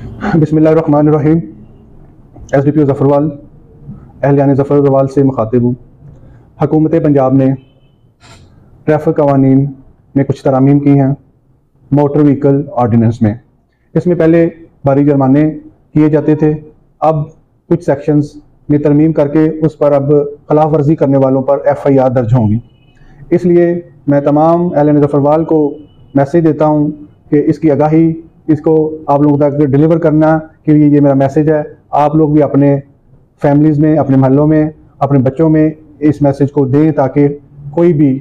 बिस्मिल्लाहिर्रहमानिर्रहीम। SDPO ज़फ़रवाल अहलियान ज़फ़रवाल से मुखातिब हूँ। हुकूमत पंजाब ने ट्रैफ़िक कवानीन में कुछ तरामीम की हैं मोटर व्हीकल ऑर्डिनेंस में। इसमें पहले भारी जुर्माने किए जाते थे, अब कुछ सेक्शंस में तरमीम करके उस पर अब खिलाफ वर्जी करने वालों पर FIR दर्ज होंगी। इसलिए मैं तमाम अहलियान ज़फ़रवाल को मैसेज देता हूँ कि इसकी आगाही इसको आप लोगों तक डिलीवर करना के लिए ये मेरा मैसेज है। आप लोग भी अपने फैमिलीज़ में, अपने महल्लों में, अपने बच्चों में इस मैसेज को दें ताकि कोई भी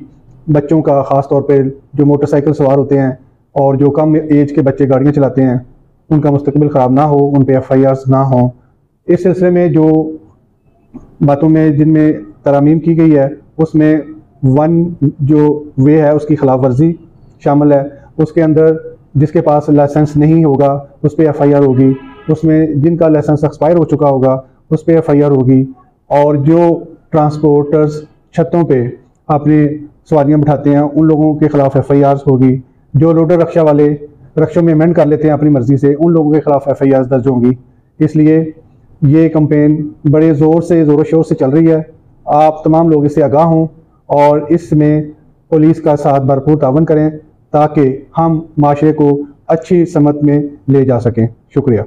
बच्चों का ख़ास तौर पे जो मोटरसाइकिल सवार होते हैं और जो कम एज के बच्चे गाड़ियाँ चलाते हैं उनका मुस्तकबिल ख़राब ना हो, उन पे FIRs ना हों। इस सिलसिले में जो बातों में जिनमें तरामीम की गई है उसमें वन जो वे है उसकी खिलाफ वर्जी शामिल है। उसके अंदर जिसके पास लाइसेंस नहीं होगा उस पर FIR होगी, उसमें जिनका लाइसेंस एक्सपायर हो चुका होगा उस पर FIR होगी, और जो ट्रांसपोर्टर्स छतों पे अपनी सवारियां बिठाते हैं उन लोगों के ख़िलाफ़ FIRs होगी। जो लोडर रक्षा वाले रक्षों में अमेंड कर लेते हैं अपनी मर्ज़ी से उन लोगों के ख़िलाफ़ FIRs दर्ज होंगी। इसलिए ये कैंपेन बड़े ज़ोर शोर से चल रही है। आप तमाम लोग इससे आगाह हों और इसमें पुलिस का साथ भरपूर तावन करें ताकि हम माशरे को अच्छी समत में ले जा सकें। शुक्रिया।